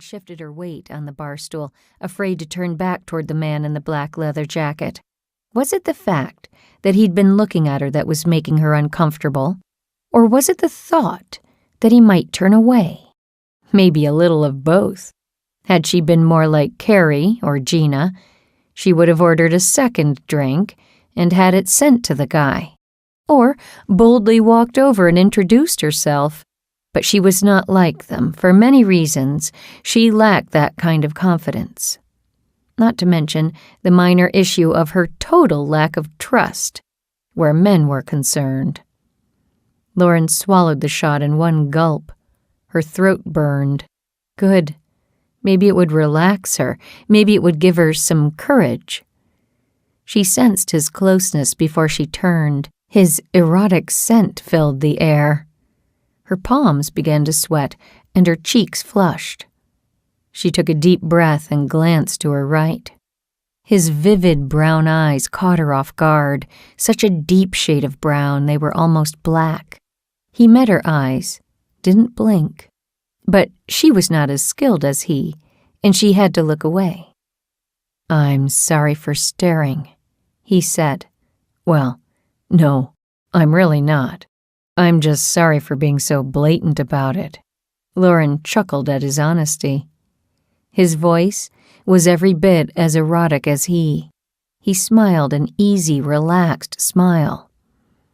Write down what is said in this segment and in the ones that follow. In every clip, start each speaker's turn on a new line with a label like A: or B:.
A: shifted her weight on the bar stool, afraid to turn back toward the man in the black leather jacket. Was it the fact that he'd been looking at her that was making her uncomfortable? Or was it the thought that he might turn away? Maybe a little of both. Had she been more like Carrie or Gina, she would have ordered a second drink and had it sent to the guy. Or boldly walked over and introduced herself. But she was not like them. For many reasons, she lacked that kind of confidence. Not to mention the minor issue of her total lack of trust, where men were concerned. Lauren swallowed the shot in one gulp. Her throat burned. Good. Maybe it would relax her. Maybe it would give her some courage. She sensed his closeness before she turned. His erotic scent filled the air. Her palms began to sweat, and her cheeks flushed. She took a deep breath and glanced to her right. His vivid brown eyes caught her off guard, such a deep shade of brown they were almost black. He met her eyes, didn't blink. But she was not as skilled as he, and she had to look away. "I'm sorry for staring," he said. "Well, no, I'm really not. I'm just sorry for being so blatant about it." Lauren chuckled at his honesty. His voice was every bit as erotic as he. He smiled an easy, relaxed smile.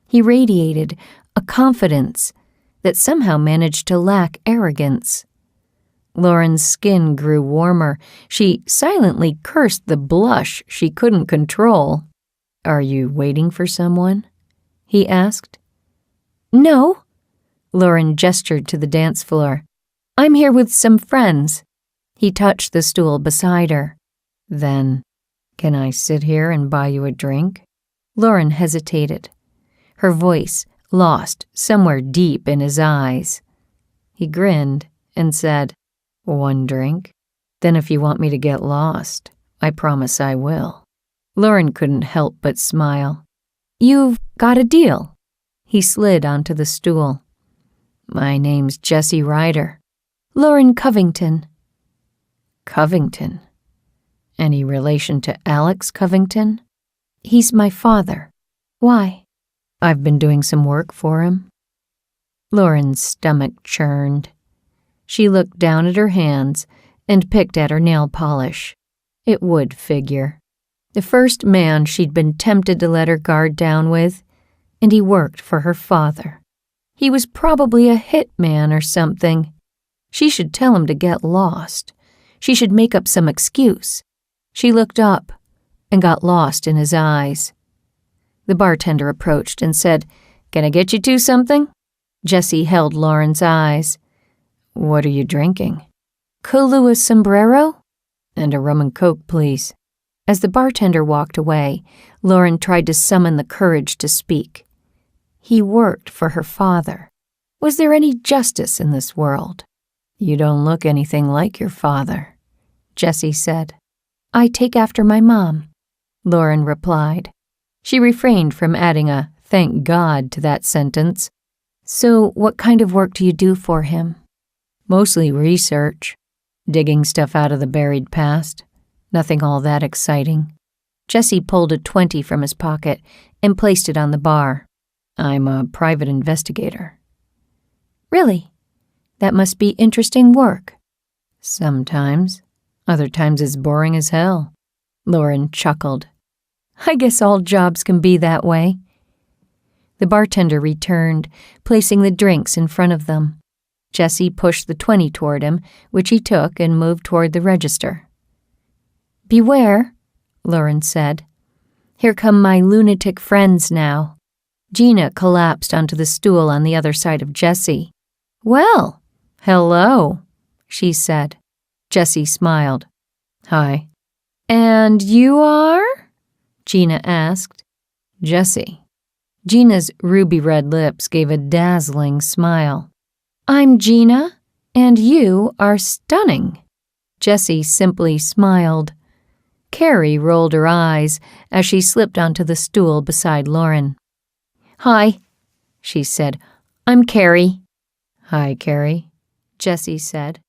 A: He radiated a confidence that somehow managed to lack arrogance. Lauren's skin grew warmer. She silently cursed the blush she couldn't control. "Are you waiting for someone?" he asked. "No." Lauren gestured to the dance floor. "I'm here with some friends." He touched the stool beside her. "Then, can I sit here and buy you a drink?" Lauren hesitated, her voice lost somewhere deep in his eyes. He grinned and said, "1 drink? Then if you want me to get lost, I promise I will." Lauren couldn't help but smile. "You've got a deal." He slid onto the stool. "My name's Jesse Ryder." "Lauren Covington." "Covington? Any relation to Alex Covington?" "He's my father. Why?" "I've been doing some work for him." Lauren's stomach churned. She looked down at her hands and picked at her nail polish. It would figure. The first man she'd been tempted to let her guard down with, and he worked for her father. He was probably a hitman or something. She should tell him to get lost. She should make up some excuse. She looked up and got lost in his eyes. The bartender approached and said, "Can I get you two something?" Jesse held Lauren's eyes. "What are you drinking?" "Kahlua sombrero?" "And a rum and coke, please." As the bartender walked away, Lauren tried to summon the courage to speak. He worked for her father. Was there any justice in this world? "You don't look anything like your father," Jesse said. "I take after my mom," Lauren replied. She refrained from adding a "thank God" to that sentence. "So what kind of work do you do for him?" "Mostly research, digging stuff out of the buried past. Nothing all that exciting." Jesse pulled a 20 from his pocket and placed it on the bar. "I'm a private investigator." "Really? That must be interesting work." "Sometimes. Other times it's boring as hell." Lauren chuckled. "I guess all jobs can be that way." The bartender returned, placing the drinks in front of them. Jesse pushed the 20 toward him, which he took and moved toward the register. "Beware," Lauren said. "Here come my lunatic friends now." Gina collapsed onto the stool on the other side of Jesse. "Well, hello," she said. Jesse smiled. "Hi." "And you are?" Gina asked. "Jesse." Gina's ruby-red lips gave a dazzling smile. "I'm Gina, and you are stunning." Jesse simply smiled. Carrie rolled her eyes as she slipped onto the stool beside Lauren. "Hi," she said. "I'm Carrie." "Hi, Carrie," Jesse said.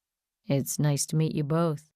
A: It's nice to meet you both.